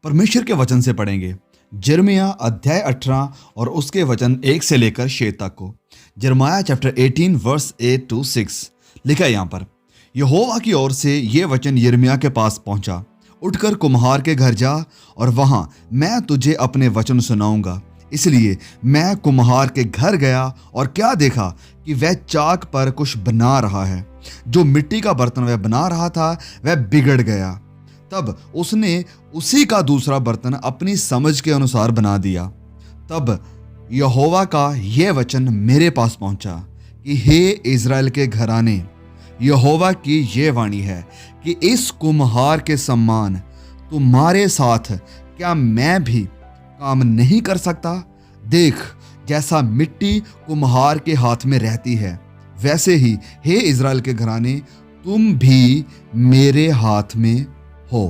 परमेश्वर के वचन से पढ़ेंगे। यिर्मयाह अध्याय 18 और उसके वचन 1 से लेकर 6 तक को। यिर्मयाह चैप्टर 18 वर्स 8 to 6 लिखा है यहाँ पर, यहोवा की ओर से ये वचन यिर्मयाह के पास पहुंचा, उठकर कुम्हार के घर जा और वहां मैं तुझे अपने वचन सुनाऊंगा। इसलिए मैं कुम्हार के घर गया और क्या देखा कि वह चाक पर कुछ बना रहा है। जो मिट्टी का बर्तन वह बना रहा था वह बिगड़ गया। तब उसने उसी का दूसरा बर्तन अपनी समझ के अनुसार बना दिया। तब यहोवा का यह वचन मेरे पास पहुंचा कि हे इज़राइल के घराने, यहोवा की यह वाणी है कि इस कुम्हार के समान तुम्हारे साथ क्या मैं भी काम नहीं कर सकता? देख, जैसा मिट्टी कुम्हार के हाथ में रहती है, वैसे ही हे इज़राइल के घराने तुम भी मेरे हाथ में हो।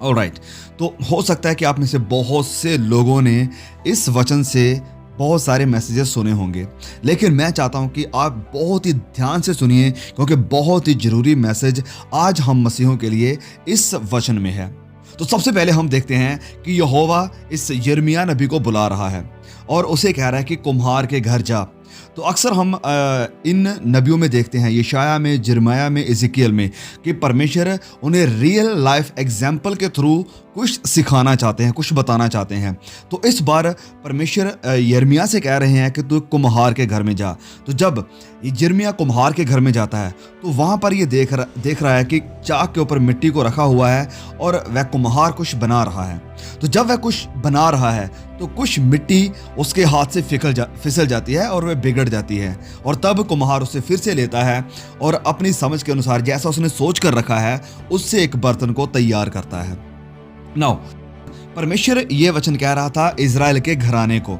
ऑलराइट, तो हो सकता है कि आप में से बहुत से लोगों ने इस वचन से बहुत सारे मैसेजेस सुने होंगे, लेकिन मैं चाहता हूं कि आप बहुत ही ध्यान से सुनिए, क्योंकि बहुत ही जरूरी मैसेज आज हम मसीहों के लिए इस वचन में है। तो सबसे पहले हम देखते हैं कि यहोवा इस यिर्मयाह नबी को बुला रहा है और उसे कह रहा है कि कुम्हार के घर जा। तो अक्सर हम इन नबियों में देखते हैं, यशायाह में, यिर्मयाह में, एजेकियल में, कि परमेश्वर उन्हें रियल लाइफ एग्जाम्पल के थ्रू कुछ सिखाना चाहते हैं, कुछ बताना चाहते हैं। तो इस बार परमेश्वर यिर्मयाह से कह रहे हैं कि तू कुम्हार के घर में जा। तो जब यिर्मयाह कुम्हार के घर में जाता है तो वहाँ पर ये देख रहा है कि चाक के ऊपर मिट्टी को रखा हुआ है और वह कुम्हार कुछ बना रहा है। तो जब वह कुछ बना रहा है तो कुछ मिट्टी उसके हाथ से फिसल जाती है और वह बिगड़ जाती है, और तब कुम्हार उसे फिर से लेता है और अपनी समझ के अनुसार जैसा उसने सोच कर रखा है उससे एक बर्तन को तैयार करता है। नाउ परमेश्वर ये वचन कह रहा था इज़राइल के घराने को।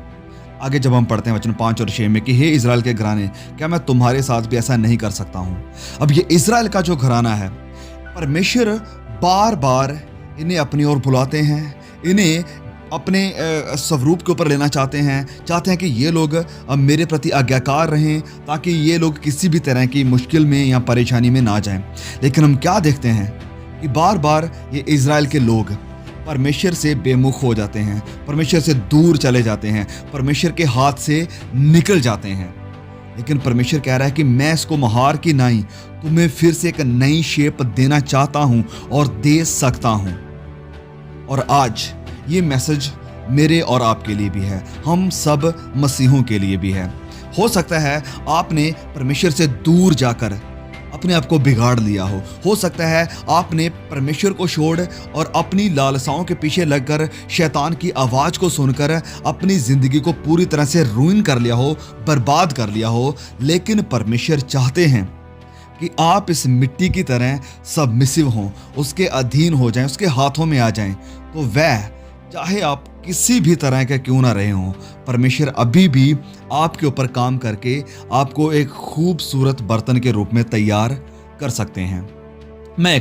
आगे जब हम पढ़ते हैं वचन 5 और 6 में कि हे इज़राइल के घराने, क्या मैं तुम्हारे साथ भी ऐसा नहीं कर सकता हूँ? अब ये इज़राइल का जो घराना है, परमेश्वर बार बार इन्हें अपनी ओर बुलाते हैं, इन्हें अपने स्वरूप के ऊपर लेना चाहते हैं कि ये लोग मेरे प्रति आज्ञाकार रहें, ताकि ये लोग किसी भी तरह की मुश्किल में या परेशानी में ना जाएं। लेकिन हम क्या देखते हैं कि बार बार ये इज़राइल के लोग परमेश्वर से बेमुख हो जाते हैं, परमेश्वर से दूर चले जाते हैं, परमेश्वर के हाथ से निकल जाते हैं। लेकिन परमेश्वर कह रहा है कि मैं इसको कुम्हार की नाई तुम्हें फिर से एक नई शेप देना चाहता हूं और दे सकता हूं। और आज ये मैसेज मेरे और आपके लिए भी है, हम सब मसीहों के लिए भी है। हो सकता है आपने परमेश्वर से दूर जाकर अपने आप को बिगाड़ लिया हो सकता है आपने परमेश्वर को छोड़ और अपनी लालसाओं के पीछे लगकर शैतान की आवाज़ को सुनकर अपनी ज़िंदगी को पूरी तरह से रूइन कर लिया हो, बर्बाद कर लिया हो। लेकिन परमेश्वर चाहते हैं कि आप इस मिट्टी की तरह सबमिसिव हों, उसके अधीन हो जाएं, उसके हाथों में आ जाएं। तो वह चाहे आप किसी भी तरह के क्यों ना रहे हों, परमेश्वर अभी भी आपके ऊपर काम करके आपको एक खूबसूरत बर्तन के रूप में तैयार कर सकते हैं। मैं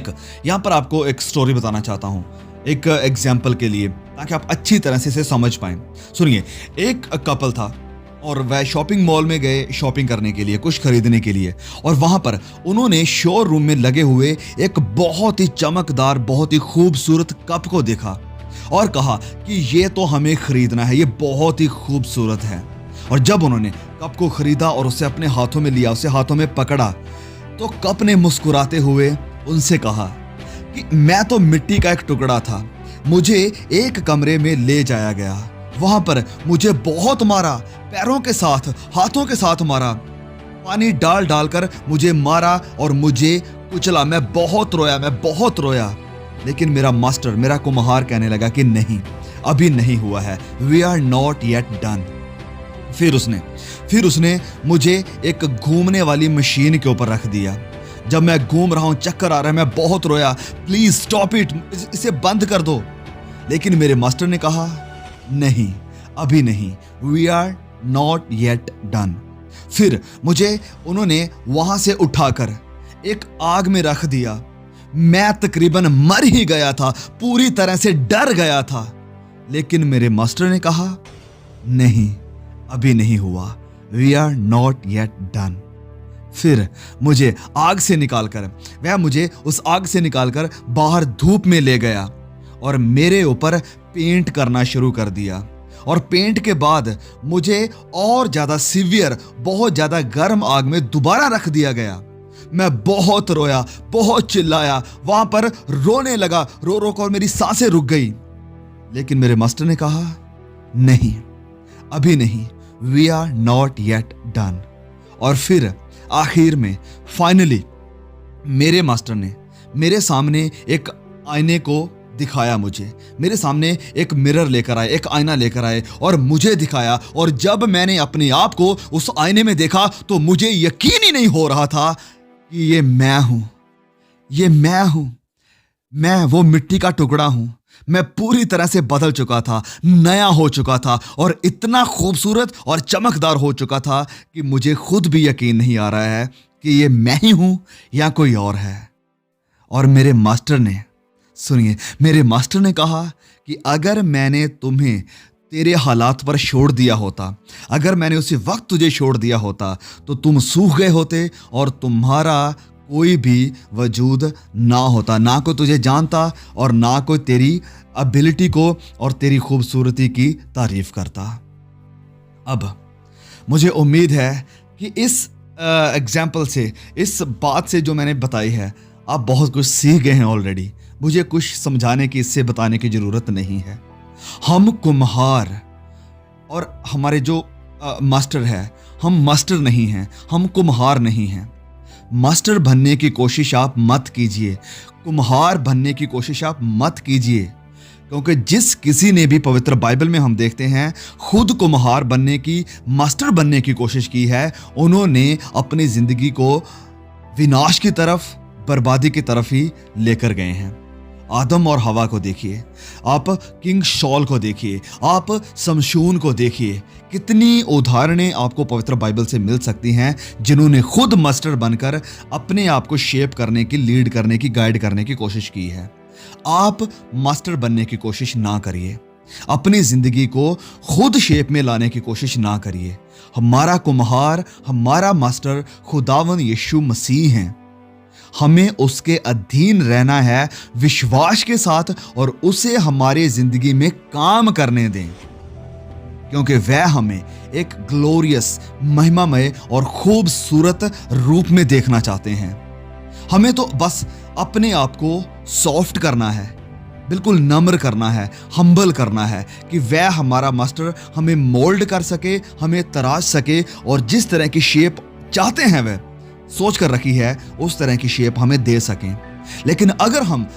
यहाँ पर आपको एक स्टोरी बताना चाहता हूँ, एक एग्जाम्पल के लिए, ताकि आप अच्छी तरह से इसे समझ पाएं। सुनिए, एक कपल था और वह शॉपिंग मॉल में गए शॉपिंग करने के लिए, कुछ खरीदने के लिए, और वहाँ पर उन्होंने शोरूम में लगे हुए एक बहुत ही चमकदार, बहुत ही खूबसूरत कप को देखा और कहा कि ये तो हमें खरीदना है, ये बहुत ही खूबसूरत है। और जब उन्होंने कप को खरीदा और उसे अपने हाथों में लिया, उसे हाथों में पकड़ा, तो कप ने मुस्कुराते हुए उनसे कहा कि मैं तो मिट्टी का एक टुकड़ा था, मुझे एक कमरे में ले जाया गया, वहां पर मुझे बहुत मारा, पैरों के साथ, हाथों के साथ मारा, पानी डाल डालकर मुझे मारा और मुझे कुचला। मैं बहुत रोया। लेकिन मेरा मास्टर, मेरा कुम्हार कहने लगा कि नहीं, अभी नहीं हुआ है, we are not yet done. फिर उसने मुझे एक घूमने वाली मशीन के ऊपर रख दिया। जब मैं घूम रहा हूं, चक्कर आ रहा है, मैं बहुत रोया, प्लीज स्टॉप इट, इसे बंद कर दो। लेकिन मेरे मास्टर ने कहा नहीं, अभी नहीं, we are not yet done. फिर मुझे उन्होंने वहां से उठाकर एक आग में रख दिया। मैं तकरीबन मर ही गया था, पूरी तरह से डर गया था। लेकिन मेरे मास्टर ने कहा नहीं, अभी नहीं हुआ, we are not yet done. फिर मुझे उस आग से निकालकर बाहर धूप में ले गया और मेरे ऊपर पेंट करना शुरू कर दिया। और पेंट के बाद मुझे और ज़्यादा सीवियर, बहुत ज़्यादा गर्म आग में दोबारा रख दिया गया। मैं बहुत रोया, बहुत चिल्लाया, वहाँ पर रोने लगा, रो रो कर मेरी सांसें रुक गई। लेकिन मेरे मास्टर ने कहा, नहीं, अभी नहीं, we are not yet done. और फिर आखिर में फाइनली मेरे मास्टर ने मेरे सामने एक आईने को दिखाया। मुझे मेरे सामने एक मिरर लेकर आए, एक आईना लेकर आए और मुझे दिखाया। और जब मैंने अपने आप को उस आईने में देखा तो मुझे यकीन ही नहीं हो रहा था कि ये मैं हूं, ये मैं हूं, मैं वो मिट्टी का टुकड़ा हूं। मैं पूरी तरह से बदल चुका था, नया हो चुका था और इतना खूबसूरत और चमकदार हो चुका था कि मुझे खुद भी यकीन नहीं आ रहा है कि ये मैं ही हूं या कोई और है। और मेरे मास्टर ने, सुनिए, मेरे मास्टर ने कहा कि अगर मैंने तुम्हें तेरे हालात पर छोड़ दिया होता, अगर मैंने उसी वक्त तुझे छोड़ दिया होता तो तुम सूख गए होते और तुम्हारा कोई भी वजूद ना होता, ना कोई तुझे जानता और ना कोई तेरी एबिलिटी को और तेरी खूबसूरती की तारीफ करता। अब मुझे उम्मीद है कि इस एग्जाम्पल से, इस बात से जो मैंने बताई है, आप बहुत कुछ सीख गए हैं ऑलरेडी। मुझे कुछ समझाने की, इससे बताने की ज़रूरत नहीं है। हम कुम्हार और हमारे जो मास्टर है, हम मास्टर नहीं हैं, हम कुम्हार नहीं हैं। मास्टर बनने की कोशिश आप मत कीजिए, कुम्हार बनने की कोशिश आप मत कीजिए, क्योंकि जिस किसी ने भी पवित्र बाइबल में हम देखते हैं खुद कुम्हार बनने की, मास्टर बनने की कोशिश की है, उन्होंने अपनी ज़िंदगी को विनाश की तरफ, बर्बादी की तरफ ही लेकर गए हैं। आदम और हवा को देखिए, आप किंग शॉल को देखिए, आप शमशून को देखिए, कितनी उदाहरणें आपको पवित्र बाइबल से मिल सकती हैं जिन्होंने खुद मास्टर बनकर अपने आप को शेप करने की, लीड करने की, गाइड करने की कोशिश की है। आप मास्टर बनने की कोशिश ना करिए, अपनी जिंदगी को खुद शेप में लाने की कोशिश ना करिए। हमारा कुम्हार, हमारा मास्टर खुदावन यीशु मसीह हैं। हमें उसके अधीन रहना है विश्वास के साथ और उसे हमारी जिंदगी में काम करने दें, क्योंकि वह हमें एक ग्लोरियस, महिमामय और खूबसूरत रूप में देखना चाहते हैं। हमें तो बस अपने आप को सॉफ्ट करना है, बिल्कुल नम्र करना है, हम्बल करना है कि वह हमारा मास्टर हमें मोल्ड कर सके, हमें तराश सके और जिस तरह की शेप चाहते हैं वह सोच कर रखी है उस तरह की शेप हमें दे सकें। लेकिन अगर हम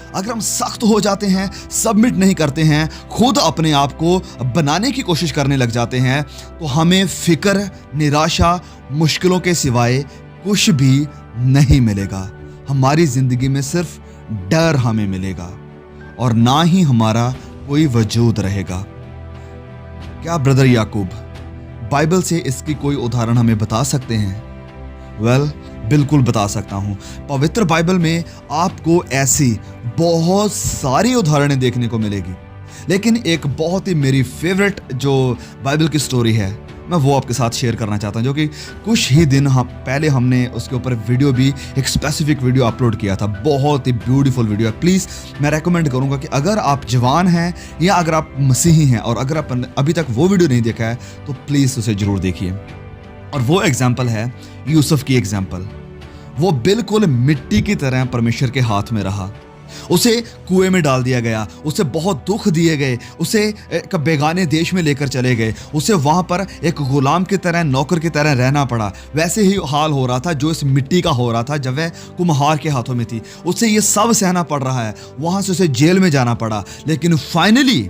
सख्त हो जाते हैं, सबमिट नहीं करते हैं, खुद अपने आप को बनाने की कोशिश करने लग जाते हैं, तो हमें फिक्र, निराशा, मुश्किलों के सिवाय कुछ भी नहीं मिलेगा। हमारी जिंदगी में सिर्फ डर हमें मिलेगा और ना ही हमारा कोई वजूद रहेगा। क्या ब्रदर याकूब बाइबल से इसकी कोई उदाहरण हमें बता सकते हैं? बिल्कुल बता सकता हूँ। पवित्र बाइबल में आपको ऐसी बहुत सारी उदाहरणें देखने को मिलेगी, लेकिन एक बहुत ही मेरी फेवरेट जो बाइबल की स्टोरी है, मैं वो आपके साथ शेयर करना चाहता हूँ, जो कि कुछ ही दिन पहले हमने उसके ऊपर वीडियो भी, एक स्पेसिफिक वीडियो अपलोड किया था। बहुत ही ब्यूटीफुल वीडियो है। प्लीज़ मैं रेकमेंड करूँगा कि अगर आप जवान हैं या अगर आप मसीही हैं और अगर आप अभी तक वो वीडियो नहीं देखा है तो प्लीज़ उसे ज़रूर देखिए। और वो एग्जाम्पल है यूसुफ की एग्जाम्पल। वो बिल्कुल मिट्टी की तरह परमेश्वर के हाथ में रहा। उसे कुएं में डाल दिया गया, उसे बहुत दुख दिए गए, उसे एक बेगाने देश में लेकर चले गए, उसे वहाँ पर एक गुलाम की तरह, नौकर की तरह रहना पड़ा। वैसे ही हाल हो रहा था जो इस मिट्टी का हो रहा था जब वह कुम्हार के हाथों में थी। उसे ये सब सहना पड़ रहा है, वहाँ से उसे जेल में जाना पड़ा। लेकिन फाइनली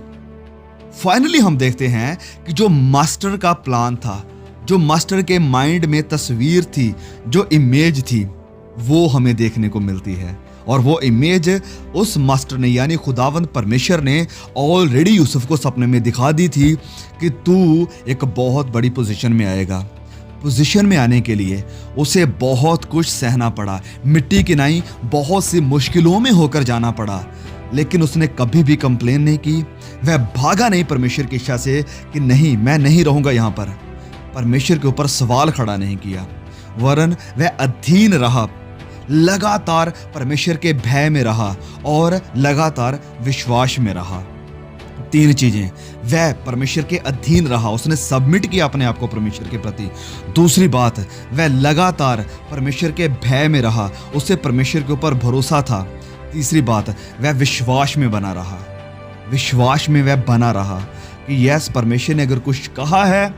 हम देखते हैं कि जो मास्टर का प्लान था, जो मास्टर के माइंड में तस्वीर थी, जो इमेज थी, वो हमें देखने को मिलती है। और वो इमेज उस मास्टर ने, यानी खुदावंद परमेश्वर ने ऑलरेडी यूसुफ को सपने में दिखा दी थी कि तू एक बहुत बड़ी पोजीशन में आएगा। पोजीशन में आने के लिए उसे बहुत कुछ सहना पड़ा, मिट्टी की नाई बहुत सी मुश्किलों में होकर जाना पड़ा, लेकिन उसने कभी भी कंप्लेन नहीं की। वह भागा नहीं परमेश्वर की इच्छा से कि नहीं, मैं नहीं रहूंगा यहाँ पर। परमेश्वर के ऊपर सवाल खड़ा नहीं किया, वरन वह अधीन रहा। लगातार परमेश्वर के भय में रहा और लगातार विश्वास में रहा। 3 चीजें, वह परमेश्वर के अधीन रहा, उसने सबमिट किया अपने आप को परमेश्वर के प्रति। दूसरी बात, वह लगातार परमेश्वर के भय में रहा, उसे परमेश्वर के ऊपर भरोसा था। तीसरी बात, वह विश्वास में बना रहा, विश्वास में वह बना रहा कि यस, परमेश्वर ने अगर कुछ कहा है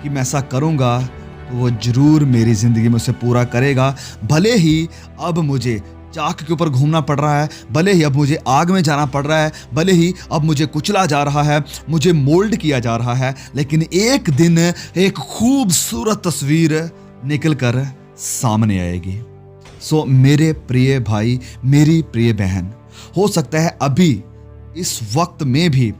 कि मैं ऐसा करूंगा तो वो जरूर मेरी जिंदगी में उसे पूरा करेगा। भले ही अब मुझे चाक के ऊपर घूमना पड़ रहा है, भले ही अब मुझे आग में जाना पड़ रहा है, भले ही अब मुझे कुचला जा रहा है, मुझे मोल्ड किया जा रहा है, लेकिन एक दिन एक खूबसूरत तस्वीर निकल कर सामने आएगी। सो मेरे प्रिय भाई, मेरी प्रिय बहन, हो सकता है अभी इस वक्त में भी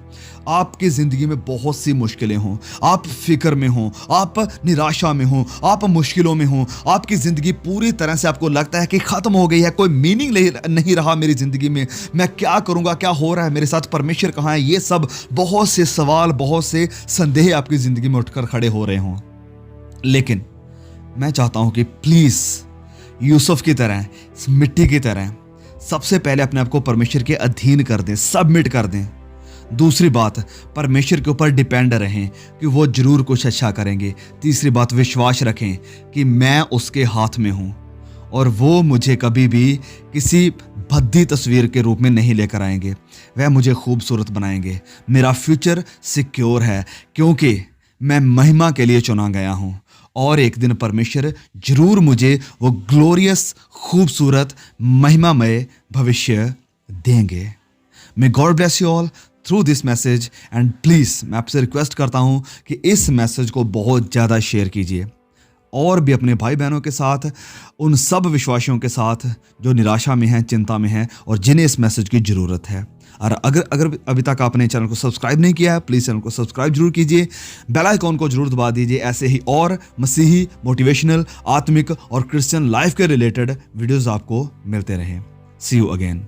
आपकी जिंदगी में बहुत सी मुश्किलें हों, आप फिक्र में हों, आप निराशा में हों, आप मुश्किलों में हों, आपकी ज़िंदगी पूरी तरह से आपको लगता है कि ख़त्म हो गई है, कोई मीनिंग नहीं रहा मेरी ज़िंदगी में, मैं क्या करूँगा, क्या हो रहा है मेरे साथ, परमेश्वर कहाँ है। ये सब बहुत से सवाल, बहुत से संदेह आपकी ज़िंदगी में उठकर खड़े हो रहे हों। लेकिन मैं चाहता हूँ कि प्लीज़ यूसुफ की तरह, मिट्टी की तरह सबसे पहले अपने आप को परमेश्वर के अधीन कर दें, सबमिट कर दें। दूसरी बात, परमेश्वर के ऊपर डिपेंड रहें कि वो जरूर कुछ अच्छा करेंगे। तीसरी बात, विश्वास रखें कि मैं उसके हाथ में हूँ और वो मुझे कभी भी किसी भद्दी तस्वीर के रूप में नहीं लेकर आएंगे, वह मुझे खूबसूरत बनाएंगे। मेरा फ्यूचर सिक्योर है क्योंकि मैं महिमा के लिए चुना गया हूँ और एक दिन परमेश्वर जरूर मुझे वो ग्लोरियस, खूबसूरत, महिमामय भविष्य देंगे। May God bless you all through this message and please मैं आपसे रिक्वेस्ट करता हूँ कि इस मैसेज को बहुत ज़्यादा शेयर कीजिए और भी अपने भाई बहनों के साथ, उन सब विश्वासियों के साथ जो निराशा में हैं, चिंता में हैं और जिन्हें इस मैसेज की ज़रूरत है। और अगर अभी तक आपने चैनल को सब्सक्राइब नहीं किया है, प्लीज़ चैनल को सब्सक्राइब जरूर कीजिए, बेल आइकॉन को जरूर दबा दीजिए। ऐसे ही और मसीही, मोटिवेशनल, आत्मिक और क्रिश्चियन लाइफ के रिलेटेड वीडियोज़ आपको मिलते रहें। सी यू अगेन।